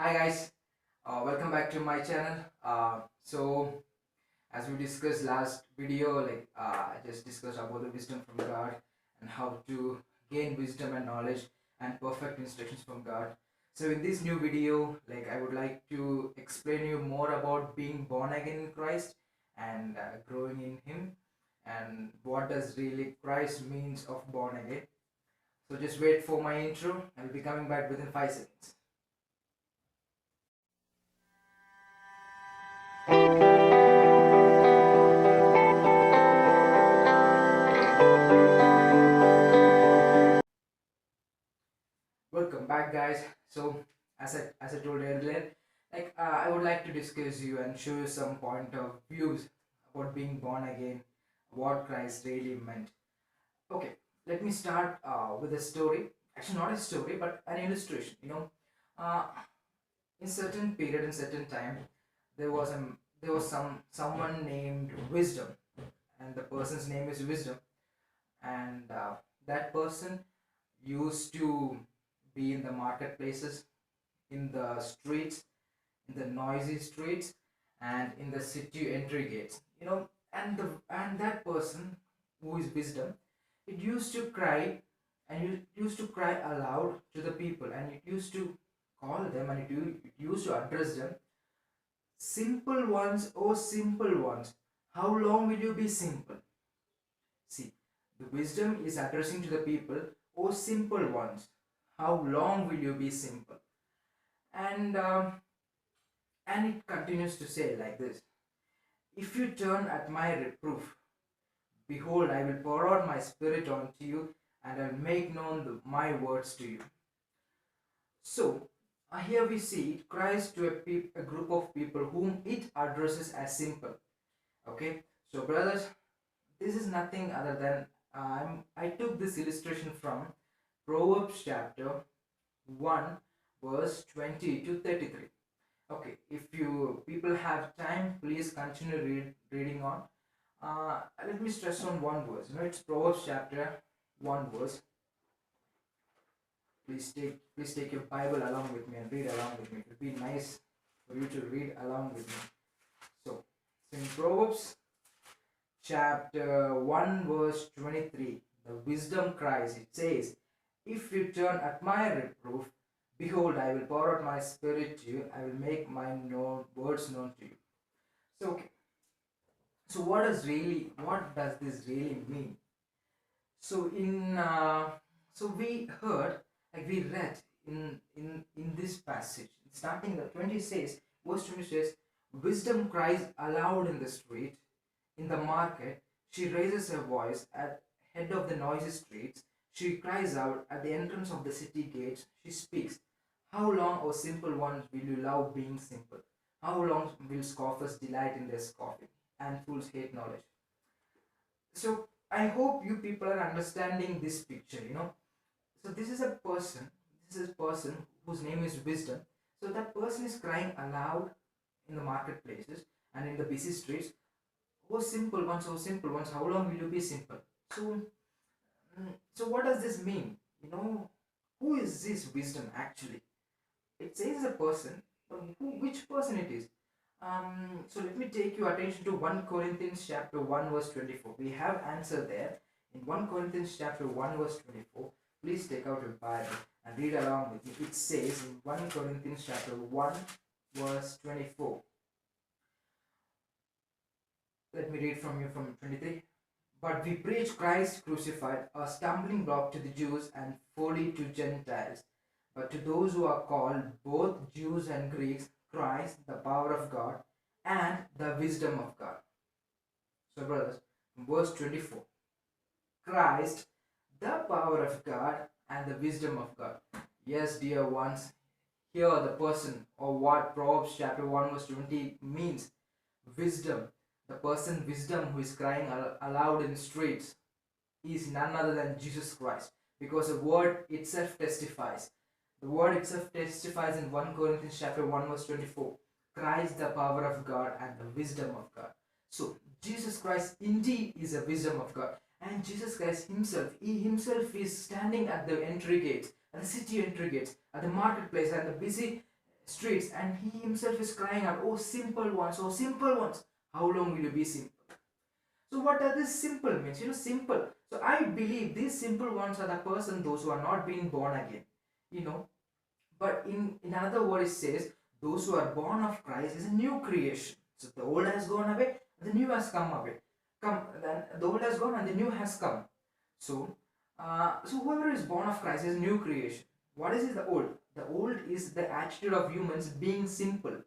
Hi guys, welcome back to my channel. As we discussed last video, I just discussed about the wisdom from God and how to gain wisdom and knowledge and perfect instructions from God. So in this new video, I would like to explain you more about being born again in Christ and growing in Him, and what does really Christ means of born again. So just wait for my intro. I'll be coming back within 5 seconds. Welcome back, guys. So as I told earlier, I would like to discuss you and show you some point of views about being born again, what Christ really meant. Okay, let me start with a story. Actually, not a story, but an illustration. Uh, in certain period, in certain time, there was a there was someone named Wisdom, and the person's name is Wisdom, and that person used to be in the marketplaces, in the streets, in the noisy streets, and in the city entry gates. And that person who is Wisdom, it used to cry, and it used to cry aloud to the people, and it used to call them, and it used to address them. Simple ones, oh simple ones, how long will you be simple? See, the Wisdom is addressing to the people, oh simple ones, how long will you be simple? And it continues to say like this: If you turn at my reproof, behold, I will pour out my spirit onto you, and I'll make known my words to you. So, here we see it cries to a group of people whom it addresses as simple. Okay, so brothers, this is nothing other than I took this illustration from Proverbs chapter 1, verse 20 to 33. Okay, if you people have time, please continue reading on. Let me stress on one verse. It's Proverbs chapter 1 verse. Please take your Bible along with me and read along with me. It would be nice for you to read along with me. So, in Proverbs chapter 1 verse 23, the Wisdom cries. It says, If you turn at my reproof, behold, I will pour out my spirit to you. I will make my words known to you. So, okay. So what does this really mean? So in so we heard, we read in this passage, starting the 20 says, verse 20 says, Wisdom cries aloud in the street, in the market. She raises her voice at head of the noisy streets. She cries out at the entrance of the city gates. She speaks. How long, O simple ones, will you love being simple? How long will scoffers delight in their scoffing, and fools hate knowledge? So I hope you people are understanding this picture. So this is a person whose name is Wisdom. So that person is crying aloud in the marketplaces and in the busy streets. Oh simple ones, oh simple ones, how long will you be simple? So what does this mean? Who is this Wisdom actually? It says a person, but which person it is? So let me take your attention to 1 Corinthians chapter 1 verse 24. We have answer there in 1 Corinthians chapter 1 verse 24. Please take out your Bible and read along with me. It says in 1 Corinthians chapter 1 verse 24. Let me read from you from 23. But we preach Christ crucified, a stumbling block to the Jews and folly to Gentiles. But to those who are called, both Jews and Greeks, Christ, the power of God and the wisdom of God. So, brothers, verse 24, Christ, the power of God and the wisdom of God. Yes, dear ones, here the person, or what Proverbs chapter 1 verse 20 means, wisdom. The person wisdom who is crying aloud in the streets is none other than Jesus Christ, because the word itself testifies. The word itself testifies in 1 Corinthians chapter 1 verse 24. Christ, the power of God and the wisdom of God. So Jesus Christ indeed is the wisdom of God. And Jesus Christ himself, he is standing at the entry gates, at the city entry gates, at the marketplace and the busy streets, and he himself is crying out, oh simple ones, how long will you be simple? So what does this simple means? Simple. So I believe these simple ones are the person, those who are not being born again. You know, but in another word it says, those who are born of Christ is a new creation. So the old has gone away, the new has come away. Then the old has gone and the new has come. So, so whoever is born of Christ is a new creation. What is the old? The old is the attitude of humans being simple.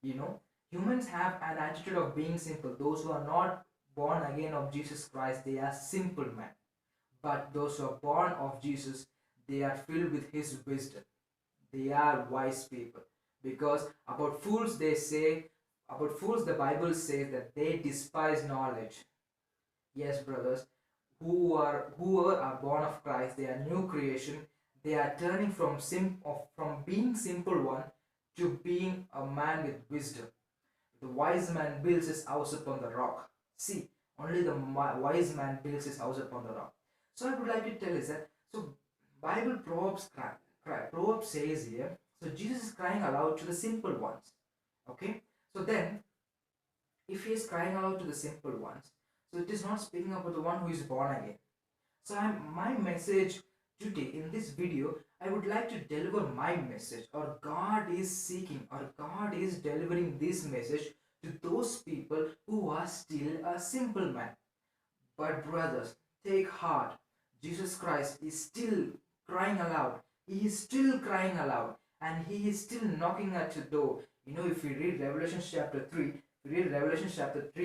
You know, humans have an attitude of being simple. Those who are not born again of Jesus Christ, they are simple men. But those who are born of Jesus, they are filled with His wisdom. They are wise people. Because about fools, the Bible says that they despise knowledge. Yes, brothers, whoever are born of Christ, they are new creation. They are turning from being simple one to being a man with wisdom. The wise man builds his house upon the rock. See, only the wise man builds his house upon the rock. So I would like to tell is that, so Bible Proverbs says here, so Jesus is crying aloud to the simple ones. Okay, so then if he is crying aloud to the simple ones, so it is not speaking about the one who is born again. So my message today in this video, I would like to deliver my message, or God is seeking, or God is delivering this message to those people who are still a simple man. But brothers, take heart. Jesus Christ is still crying aloud. He is still crying aloud, and he is still knocking at your door. If we read Revelation chapter 3,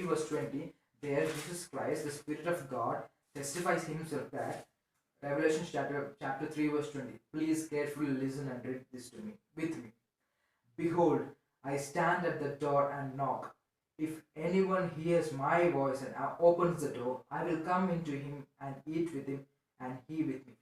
verse 20, there Jesus Christ, the Spirit of God, testifies himself that Revelation chapter 3 verse 20. Please carefully listen and read this to me with me. Behold, I stand at the door and knock. If anyone hears my voice and opens the door, I will come into him and eat with him and he with me.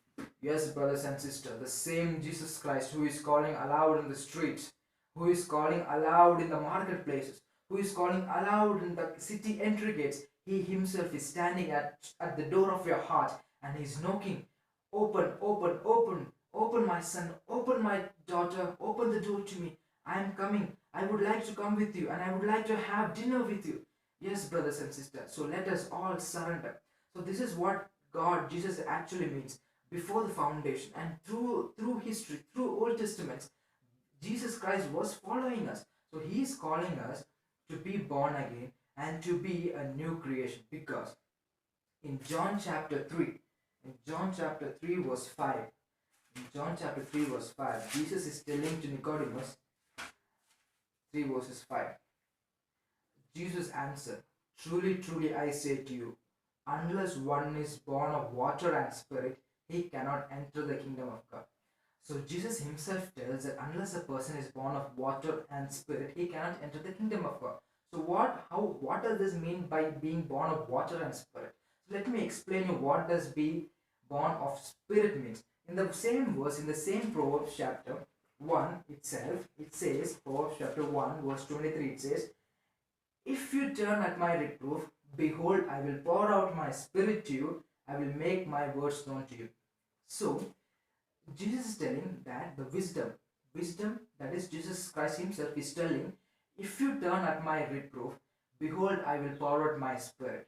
Yes, brothers and sisters, the same Jesus Christ who is calling aloud in the streets, who is calling aloud in the marketplaces, who is calling aloud in the city entry gates, he himself is standing at the door of your heart and he is knocking. Open, open, open, open, my son, open, my daughter, open the door to me. I am coming. I would like to come with you and I would like to have dinner with you. Yes, brothers and sisters. So let us all surrender. So this is what God, Jesus actually means before the foundation, and through history, through Old Testaments, Jesus Christ was following us. So he is calling us to be born again and to be a new creation, because in John chapter 3, verse 5, in John chapter 3 verse 5, Jesus is telling to Nicodemus, 3 verses 5, Jesus answered, truly, truly I say to you, unless one is born of water and spirit, he cannot enter the kingdom of God. So Jesus himself tells that unless a person is born of water and spirit, he cannot enter the kingdom of God. So what does this mean by being born of water and spirit? So let me explain you what does be born of spirit means. In the same verse, in the same Proverbs chapter 1 itself, it says, Proverbs chapter 1 verse 23, it says, if you turn at my reproof, behold, I will pour out my spirit to you, I will make my words known to you. So Jesus is telling that the wisdom that is Jesus Christ himself is telling, if you turn at my reproof, behold, I will pour out my spirit.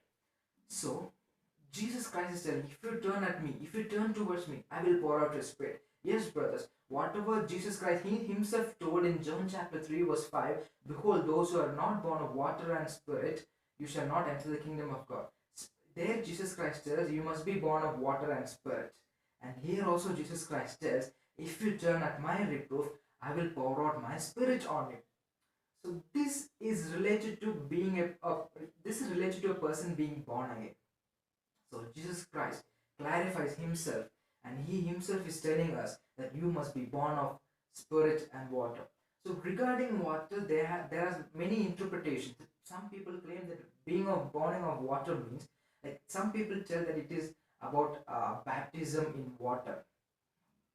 So Jesus Christ is telling, if you turn at me, if you turn towards me, I will pour out your spirit. Yes, brothers, whatever Jesus Christ he himself told in John chapter 3 verse 5, behold, those who are not born of water and spirit, you shall not enter the kingdom of God. There Jesus Christ tells, you must be born of water and spirit. And here also Jesus Christ tells, if you turn at my reproof, I will pour out my spirit on you. So this is related to a person being born again. So Jesus Christ clarifies himself, and he himself is telling us that you must be born of spirit and water. So regarding water, there are many interpretations. Some people claim that born of water means, like some people tell that it is about baptism in water.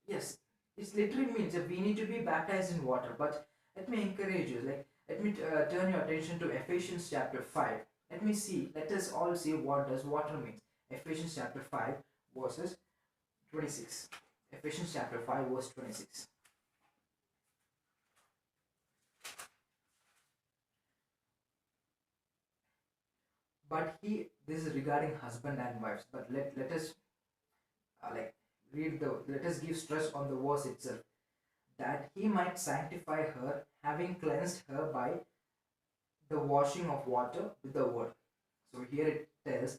Yes, it literally means that we need to be baptized in water. But let me encourage you, let me turn your attention to Ephesians chapter 5. Let us all see what does water means. Ephesians chapter 5 verses 26. Ephesians chapter 5 verse 26. But this is regarding husband and wives. But let us like read the let us give stress on the verse itself, that he might sanctify her, having cleansed her by the washing of water with the word. So here it tells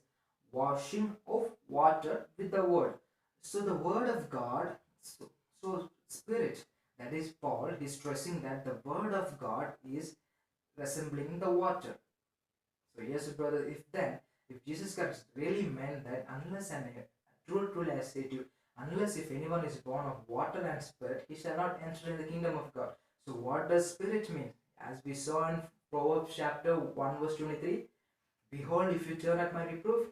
washing of water with the word. So the word of God, so spirit, that is Paul, he's stressing that the word of God is resembling the water. So yes, brother, if Jesus Christ really meant that, unless and truly I say to you, unless if anyone is born of water and spirit, he shall not enter in the kingdom of God. So what does spirit mean? As we saw in Proverbs chapter 1 verse 23, behold, if you turn at my reproof,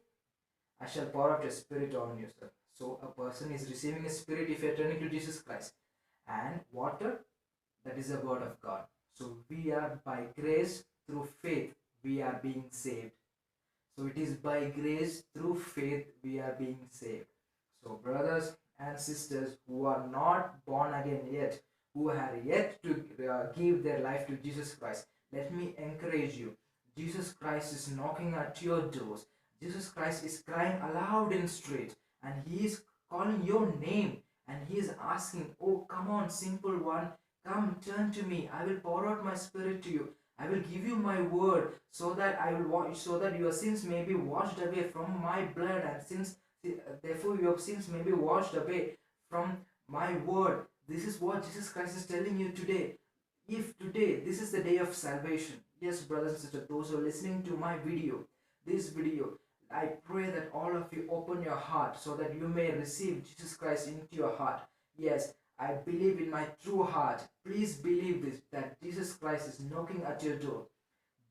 I shall pour out a spirit on you, sir. So a person is receiving a spirit if you are turning to Jesus Christ. And water, that is the word of God. So we are by grace through faith, we are being saved. So it is by grace through faith we are being saved. So brothers and sisters who are not born again yet, who are yet to give their life to Jesus Christ, let me encourage you. Jesus Christ is knocking at your doors. Jesus Christ is crying aloud in street, and he is calling your name, and he is asking, oh come on simple one, come turn to me, I will pour out my spirit to you. I will give you my word, so that I will watch, so that your sins may be washed away from my blood, and since therefore your sins may be washed away from my word. This is what Jesus Christ is telling you today. If today this is the day of salvation, yes, brothers and sisters, those who are listening to my video, this video, I pray that all of you open your heart so that you may receive Jesus Christ into your heart. Yes, I believe in my true heart. Please believe this, that Jesus Christ is knocking at your door.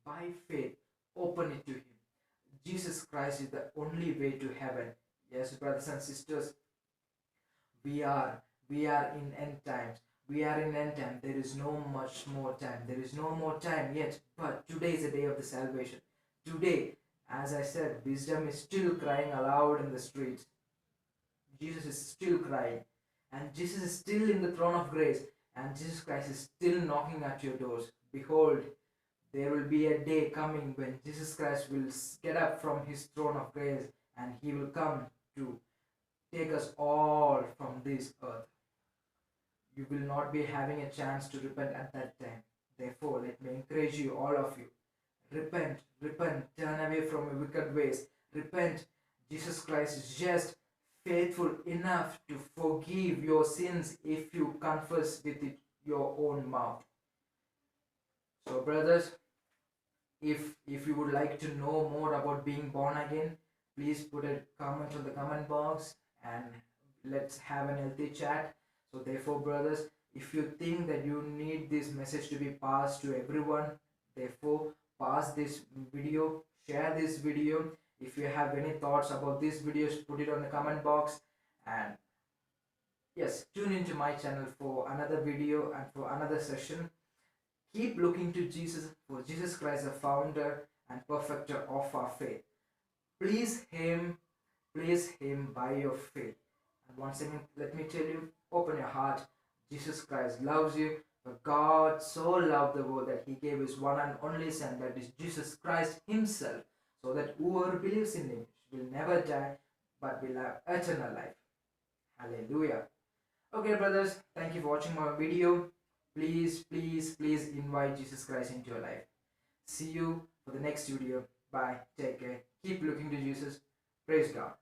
By faith, open it to him. Jesus Christ is the only way to heaven. Yes, brothers and sisters, we are we are in end times. We are in end time. There is no much more time. There is no more time yet. But today is the day of the salvation. Today, as I said, wisdom is still crying aloud in the streets. Jesus is still crying. And Jesus is still in the throne of grace. And Jesus Christ is still knocking at your doors. Behold, there will be a day coming when Jesus Christ will get up from his throne of grace, and he will come to take us all from this earth. You will not be having a chance to repent at that time. Therefore, let me encourage you, all of you. Repent, repent, turn away from your wicked ways. Repent. Jesus Christ is just faithful enough to forgive your sins if you confess with it your own mouth. So, brothers, if you would like to know more about being born again, please put a comment on the comment box and let's have an healthy chat. So therefore, brothers, if you think that you need this message to be passed to everyone, therefore pass this video, share this video. If you have any thoughts about these videos, put it on the comment box. And yes, tune into my channel for another video and for another session. Keep looking to Jesus, for Jesus Christ, the founder and perfecter of our faith. Please Him by your faith. And once again, let me tell you, open your heart. Jesus Christ loves you. For God so loved the world that He gave His one and only Son, that is Jesus Christ Himself, so that whoever believes in Him will never die, but will have eternal life. Hallelujah. Okay, brothers, thank you for watching my video. Please, please, please invite Jesus Christ into your life. See you for the next video. Bye. Take care. Keep looking to Jesus. Praise God.